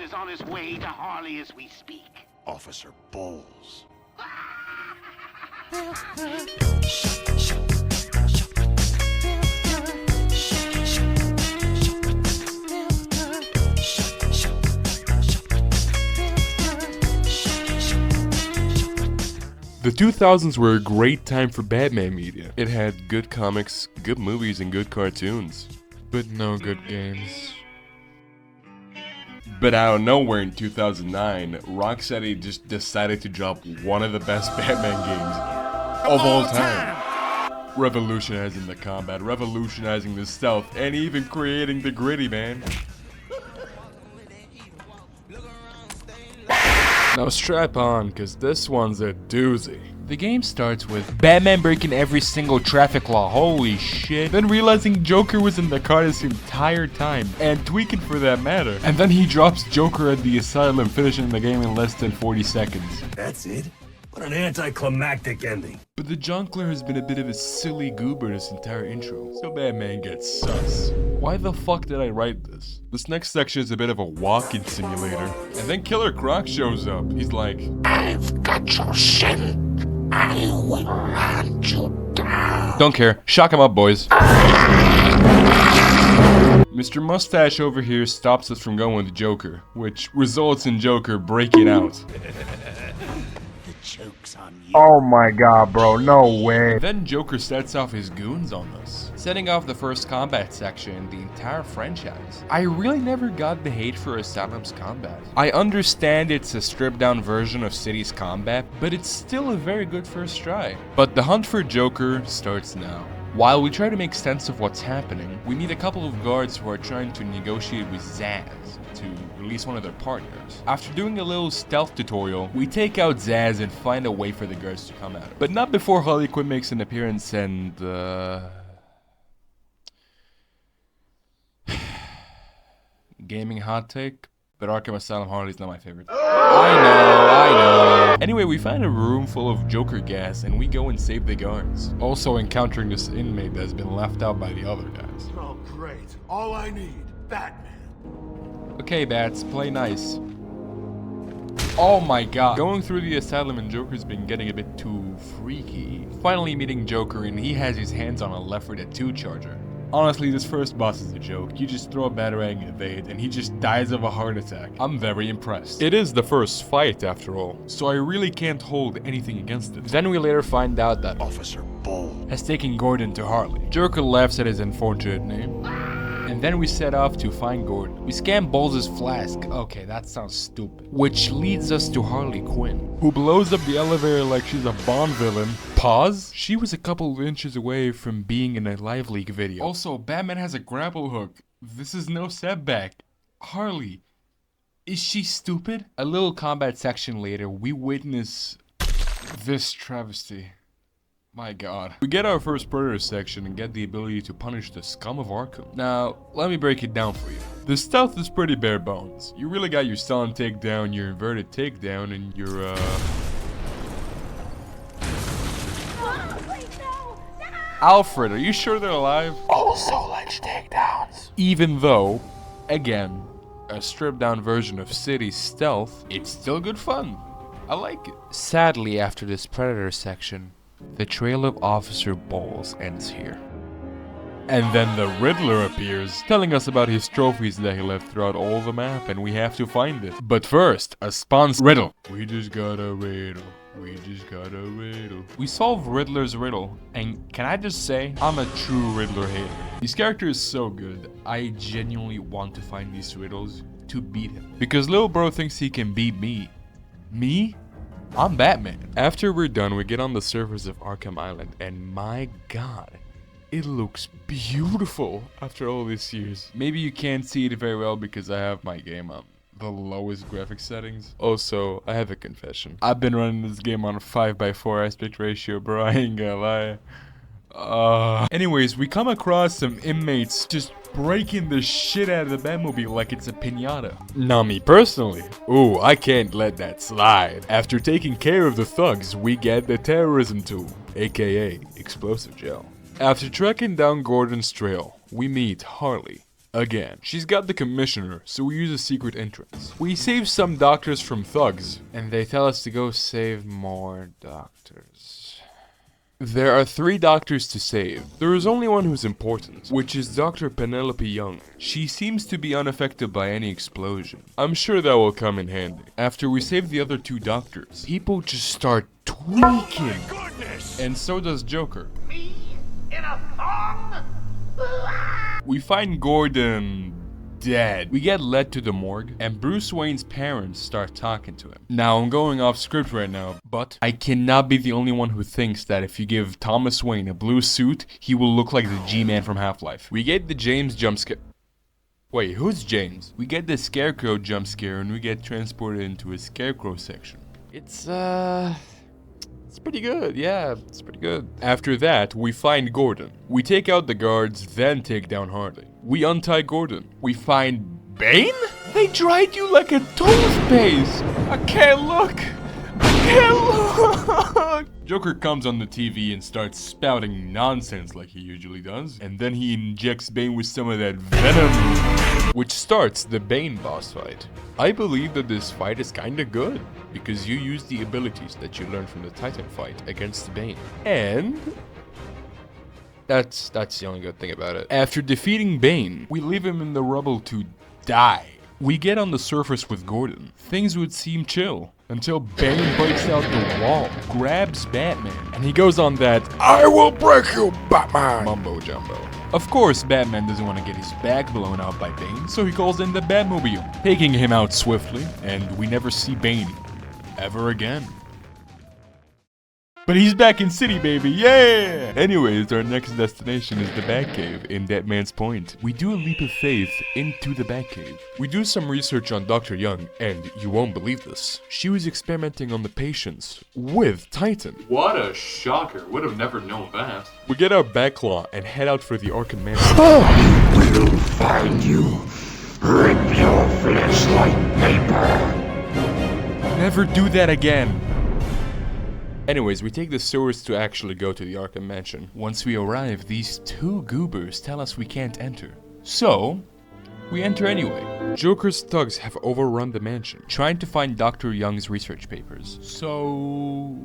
is on his way to Harley as we speak. Officer Bowles. The 2000s were a great time for Batman media. It had good comics, good movies, and good cartoons. But no good games. But out of nowhere in 2009, Rocksteady just decided to drop one of the best Batman games of all time. Revolutionizing the combat, revolutionizing the stealth, and even creating the gritty, man. Now strap on, cause this one's a doozy. The game starts with Batman breaking every single traffic law, holy shit. Then realizing Joker was in the car this entire time, and tweaking for that matter. And then he drops Joker at the asylum, finishing the game in less than 40 seconds. That's it? What an anticlimactic ending. But the Jonkler has been a bit of a silly goober this entire intro, so Batman gets sus. Why the fuck did I write this? This next section is a bit of a walking simulator, and then Killer Croc shows up. He's like, I've got your sin. I will hunt you down. don't care, shock him up, boys. Mr. Mustache over here stops us from going to Joker, which results in Joker breaking out. Joke's on you. Oh my god, bro, no way. Then Joker sets off his goons on us, setting off the first combat section in the entire franchise. I really never got the hate for Asylum's combat. I understand it's a stripped down version of City's combat, but it's still a very good first try. But the hunt for Joker starts now. While we try to make sense of what's happening, we meet a couple of guards who are trying to negotiate with Zaz to release one of their partners. After doing a little stealth tutorial, we take out Zaz and find a way for the guards to come out. But not before Harley Quinn makes an appearance and, gaming hot take, but Arkham Asylum Harley's not my favorite. I know. Anyway, we find a room full of Joker gas and we go and save the guards. Also encountering this inmate that's been left out by the other guys. Oh, great. All I need, Batman. Okay, Bats, play nice. Oh my god. Going through the asylum and Joker's been getting a bit too freaky. Finally meeting Joker and he has his hands on a Left 4 Dead 2 charger. Honestly, this first boss is a joke. You just throw a batarang and evade, and he just dies of a heart attack. I'm very impressed. It is the first fight, after all, so I really can't hold anything against it. Then we later find out that Officer Bowles has taken Gordon to Harley. Joker laughs at his unfortunate name. And then we set off to find Gordon. We scam Bowles' flask. Okay, that sounds stupid. Which leads us to Harley Quinn, who blows up the elevator like she's a Bond villain. Pause? She was a couple of inches away from being in a Live Leak video. Also, Batman has a grapple hook. This is no setback. Harley, is she stupid? A little combat section later, we witness this travesty. My god. We get our first Predator section and get the ability to punish the scum of Arkham. Now, let me break it down for you. The stealth is pretty bare bones. You really got your silent takedown, your inverted takedown, and your, Alfred, are you sure they're alive? Also likes takedowns. Even though, again, a stripped down version of City's stealth, it's still good fun. I like it. Sadly, after this Predator section, the trail of Officer Bowles ends here. And then the Riddler appears, telling us about his trophies that he left throughout all the map, and we have to find it. But first, a sponsor riddle. We just got a riddle. We just got a riddle. We solve Riddler's riddle, and can I just say, I'm a true Riddler hater. His character is so good, I genuinely want to find these riddles to beat him. Because little bro thinks he can beat me. Me? I'm Batman. After we're done, we get on the surface of Arkham Island, and my god, it looks beautiful after all these years. Maybe you can't see it very well because I have my game on the lowest graphic settings. Also, I have a confession. I've been running this game on a 5:4 aspect ratio, bro, I ain't gonna lie. Anyways, we come across some inmates just breaking the shit out of the Batmobile like it's a piñata. Now me personally, ooh, I can't let that slide. After taking care of the thugs, we get the terrorism tool, aka explosive gel. After tracking down Gordon's trail, we meet Harley, Again, she's got the commissioner, so we use a secret entrance. We save some doctors from thugs, and they tell us to go save more doctors. There are 3 doctors to save. There is only one who's important, which is Dr. Penelope Young. She seems to be unaffected by any explosion. I'm sure that will come in handy. After we save the other 2 doctors, people just start tweaking. And so does Joker. Me in a thong? We find Gordon dead. We get led to the morgue, and Bruce Wayne's parents start talking to him. Now, I'm going off script right now, but I cannot be the only one who thinks that if you give Thomas Wayne a blue suit, he will look like the G-Man from Half-Life. We get the James jump scare. Wait, who's James? We get the Scarecrow jump scare, and we get transported into a Scarecrow section. It's pretty good, yeah, it's pretty good. After that, we find Gordon. We take out the guards, then take down Harley. We untie Gordon. We find Bane? They dried you like a toothpaste! I can't look! I can't look! Joker comes on the TV and starts spouting nonsense like he usually does, and then he injects Bane with some of that venom, which starts the Bane boss fight. I believe that this fight is kinda good, because you use the abilities that you learned from the Titan fight against Bane. And that's the only good thing about it. After defeating Bane, we leave him in the rubble to die. We get on the surface with Gordon. Things would seem chill, until Bane breaks out the wall, grabs Batman, and he goes on that "I will break you, Batman" mumbo jumbo. Of course, Batman doesn't want to get his back blown out by Bane, so he calls in the Batmobile, taking him out swiftly, and we never see Bane ever again. But he's back in city, baby, yeah! Anyways, our next destination is the Batcave in Deadman's Point. We do a leap of faith into the Batcave. We do some research on Dr. Young, and you won't believe this. She was experimenting on the patients with Titan. What a shocker, would have never known that. We get our Batclaw and head out for the ARKHAM Mansion. I will find you. Rip your flesh like paper. Never do that again. Anyways, we take the sewers to actually go to the ARKHAM Mansion. Once we arrive, these 2 goobers tell us we can't enter. So, we enter anyway. Joker's thugs have overrun the mansion, trying to find Dr. Young's research papers. So,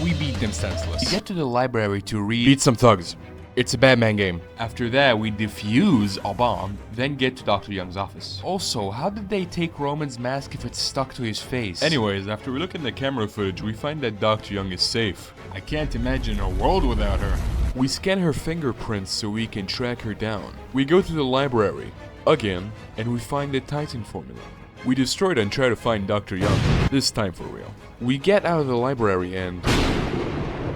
we beat them senseless. We get to the library to beat some thugs. It's a Batman game. After that, we defuse a bomb, then get to Dr. Young's office. Also, how did they take Roman's mask if it's stuck to his face? Anyways, after we look in the camera footage, we find that Dr. Young is safe. I can't imagine a world without her. We scan her fingerprints so we can track her down. We go to the library, again, and we find the Titan formula. We destroy it and try to find Dr. Young, this time for real. We get out of the library and...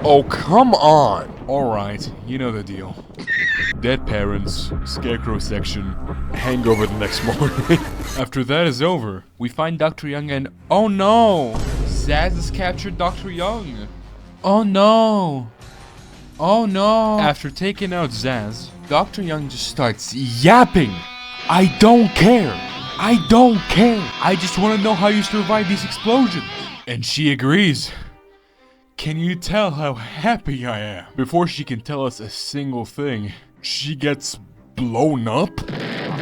oh, come on! Alright, you know the deal. Dead parents, Scarecrow section, hangover the next morning. After that is over, we find Dr. Young and... oh no! Zaz has captured Dr. Young! Oh no! Oh no! After taking out Zaz, Dr. Young just starts yapping! I don't care! I don't care! I just want to know how you survive these explosions! And she agrees. Can you tell how happy I am? Before she can tell us a single thing, she gets blown up?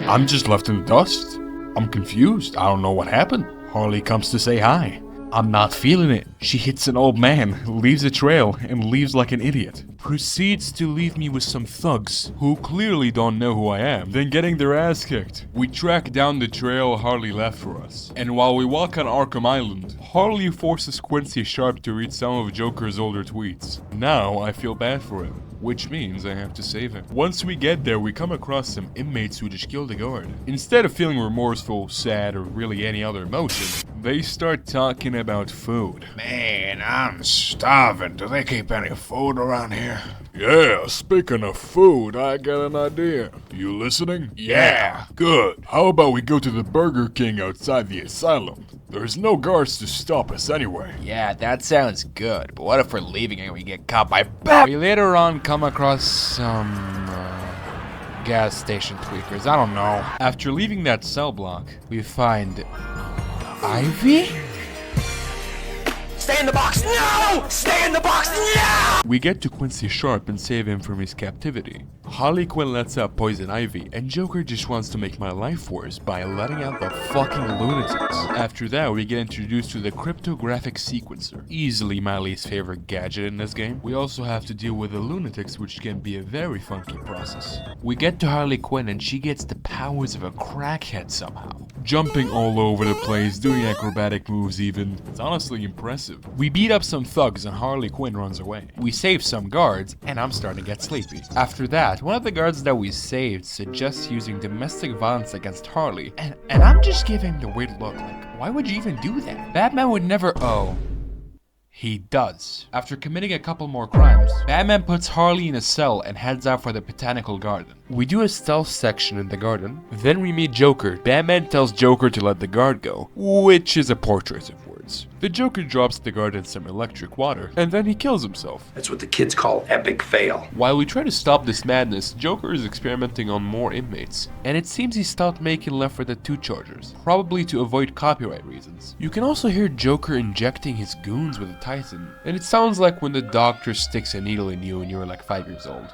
I'm just left in the dust. I'm confused. I don't know what happened. Harley comes to say hi. I'm not feeling it. She hits an old man, leaves a trail, and leaves like an idiot. Proceeds to leave me with some thugs who clearly don't know who I am, then getting their ass kicked. We track down the trail Harley left for us. And while we walk on Arkham Island, Harley forces Quincy Sharp to read some of Joker's older tweets. Now I feel bad for him, which means I have to save him. Once we get there, we come across some inmates who just killed a guard. Instead of feeling remorseful, sad, or really any other emotion, they start talking about food. Man, I'm starving. Do they keep any food around here? Yeah, speaking of food, I got an idea. You listening? Yeah. Good. How about we go to the Burger King outside the asylum? There's no guards to stop us anyway. Yeah, that sounds good, but what if we're leaving and we get caught by Bat? We later on come across some gas station tweakers, I don't know. After leaving that cell block, we find Ivy? Stay in the box! No! Stay in the box! No! We get to Quincy Sharp and save him from his captivity. Harley Quinn lets out Poison Ivy, and Joker just wants to make my life worse by letting out the fucking lunatics. After that, we get introduced to the cryptographic sequencer, easily my least favorite gadget in this game. We also have to deal with the lunatics, which can be a very funky process. We get to Harley Quinn and she gets the powers of a crackhead somehow. Jumping all over the place, doing acrobatic moves even. It's honestly impressive. We beat up some thugs and Harley Quinn runs away. We save some guards and I'm starting to get sleepy. After that, one of the guards that we saved suggests using domestic violence against Harley, and I'm just giving him the weird look like, why would you even do that? Batman would never. Oh. He does. After committing a couple more crimes, Batman puts Harley in a cell and heads out for the botanical garden. We do a stealth section in the garden, then we meet Joker. Batman tells Joker to let the guard go, which is a poor choice of words. The Joker drops the guard in some electric water, and then he kills himself. That's what the kids call epic fail. While we try to stop this madness, Joker is experimenting on more inmates, and it seems he stopped making Left 4 Dead 2 chargers, probably to avoid copyright reasons. You can also hear Joker injecting his goons with a Titan, and it sounds like when the doctor sticks a needle in you and you're like 5 years old.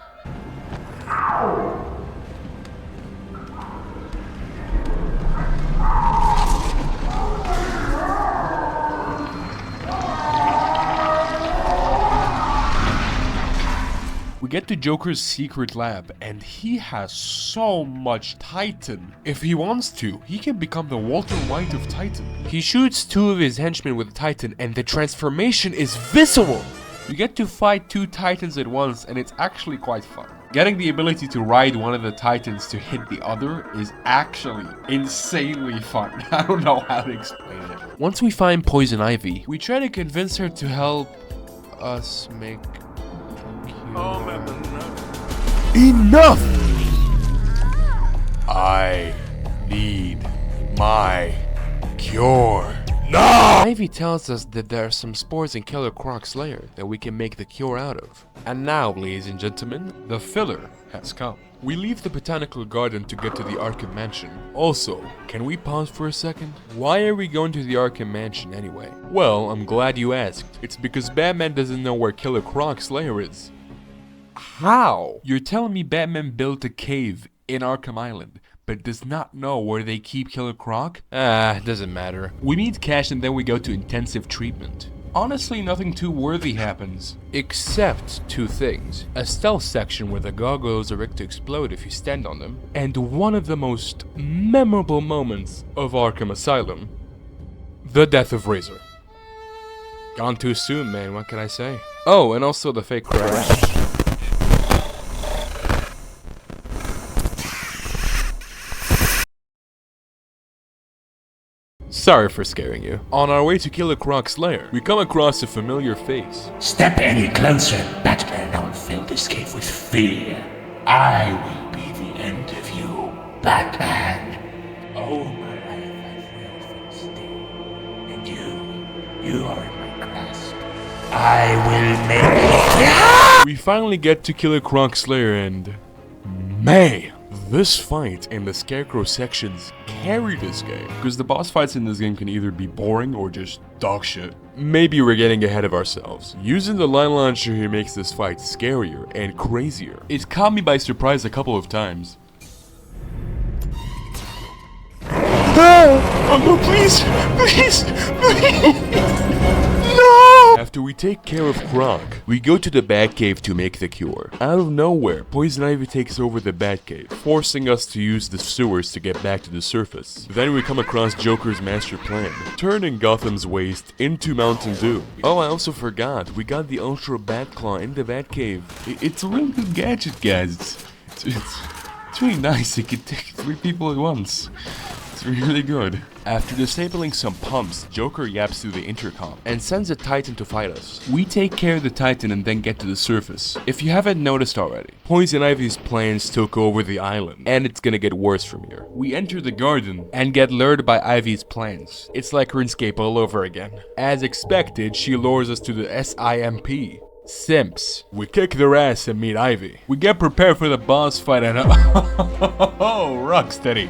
We get to Joker's secret lab, and he has so much Titan. If he wants to, he can become the Walter White of Titan. He shoots 2 of his henchmen with Titan, and the transformation is visceral. You get to fight 2 Titans at once, and it's actually quite fun. Getting the ability to ride one of the Titans to hit the other is actually insanely fun. I don't know how to explain it. Once we find Poison Ivy, we try to convince her to help us make... Enough! I need my cure. No! Ivy tells us that there are some spores in Killer Croc's lair that we can make the cure out of. And now, ladies and gentlemen, the filler has come. We leave the botanical garden to get to the Arkham Mansion. Also, can we pause for a second? Why are we going to the Arkham Mansion anyway? Well, I'm glad you asked. It's because Batman doesn't know where Killer Croc's lair is. How? You're telling me Batman built a cave in Arkham Island, but does not know where they keep Killer Croc? Doesn't matter. We meet Cash and then we go to intensive treatment. Honestly, nothing too worthy happens, except 2 things. A stealth section where the gargoyles are rigged to explode if you stand on them, and one of the most memorable moments of Arkham Asylum, the death of Razor. Gone too soon, man, what can I say? Oh, and also the fake crash. Sorry for scaring you. On our way to Killer Croc's lair, we come across a familiar face. Step any closer, Batman. I will fill this cave with fear. I will be the end of you, Batman. All my life I've wailed for this day. And you are in my grasp. I will make... We finally get to Killer Croc's lair and... man! This fight and the Scarecrow sections carry this game, because the boss fights in this game can either be boring or just dog shit. Maybe we're getting ahead of ourselves. Using the line launcher here makes this fight scarier and crazier. It caught me by surprise a couple of times. Oh no, please! Please! Please! No! After we take care of Croc, we go to the Batcave to make the cure. Out of nowhere, Poison Ivy takes over the Batcave, forcing us to use the sewers to get back to the surface. Then we come across Joker's master plan, turning Gotham's waste into Mountain Dew. Oh, I also forgot, we got the Ultra Bat Claw in the Batcave. It's a really good gadget, guys. It's really nice, it can take 3 people at once. It's really good. After disabling some pumps, Joker yaps through the intercom and sends a Titan to fight us. We take care of the Titan and then get to the surface. If you haven't noticed already, Poison Ivy's plans took over the island, and it's gonna get worse from here. We enter the garden and get lured by Ivy's plans. It's like RuneScape all over again. As expected, she lures us to the SIMP. Simps. We kick their ass and meet Ivy. We get prepared for the boss fight and oh, Rocksteady.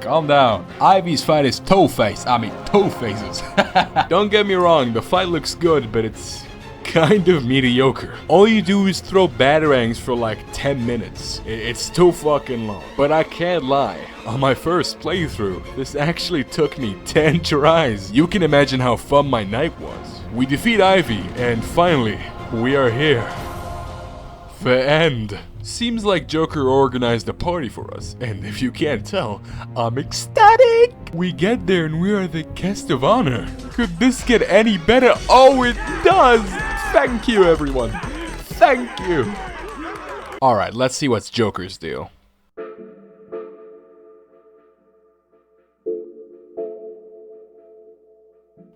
Calm down. Ivy's fight is Two-Faces. Don't get me wrong, the fight looks good, but it's kind of mediocre. All you do is throw batarangs for like 10 minutes. It's too fucking long. But I can't lie, on my first playthrough, this actually took me 10 tries. You can imagine how fun my night was. We defeat Ivy, and finally, we are here. The end. Seems like Joker organized a party for us, and if you can't tell, I'm ecstatic! We get there and we are the guest of honor. Could this get any better? Oh, it does! Thank you, everyone. Thank you. Alright, let's see what's Joker's deal.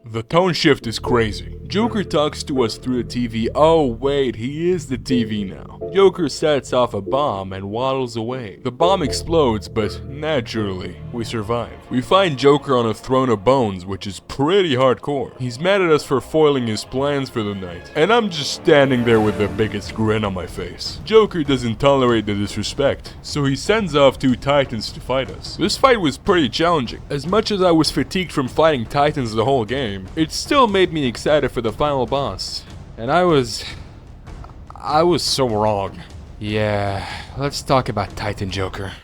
The tone shift is crazy. Joker talks to us through the TV. Oh wait, he is the TV now. Joker sets off a bomb and waddles away. The bomb explodes, but naturally, we survive. We find Joker on a throne of bones, which is pretty hardcore. He's mad at us for foiling his plans for the night, and I'm just standing there with the biggest grin on my face. Joker doesn't tolerate the disrespect, so he sends off 2 Titans to fight us. This fight was pretty challenging. As much as I was fatigued from fighting Titans the whole game, it still made me excited for the final boss. And I was so wrong. Yeah, let's talk about Titan Joker.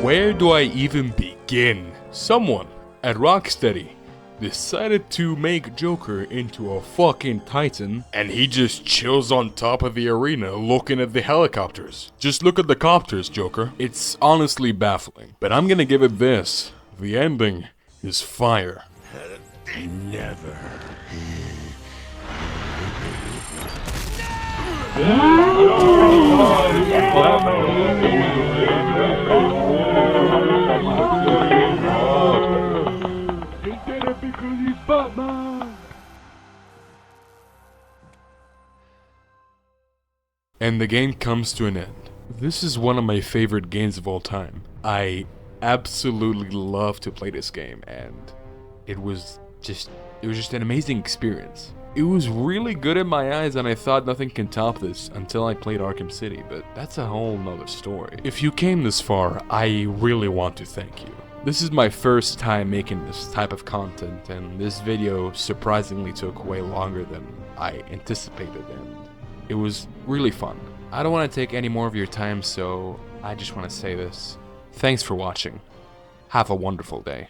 Where do I even begin? Someone at Rocksteady decided to make Joker into a fucking Titan, and he just chills on top of the arena looking at the helicopters. Just look at the copters, Joker. It's honestly baffling, but I'm gonna give it this. The ending is fire. Never. And the game comes to an end. This is one of my favorite games of all time. I absolutely love to play this game, and it was just an amazing experience. It was really good in my eyes, and I thought nothing can top this until I played Arkham City, but that's a whole nother story. If you came this far, I really want to thank you. This is my first time making this type of content, and this video surprisingly took way longer than I anticipated, and it was really fun. I don't want to take any more of your time, so I just want to say this. Thanks for watching. Have a wonderful day.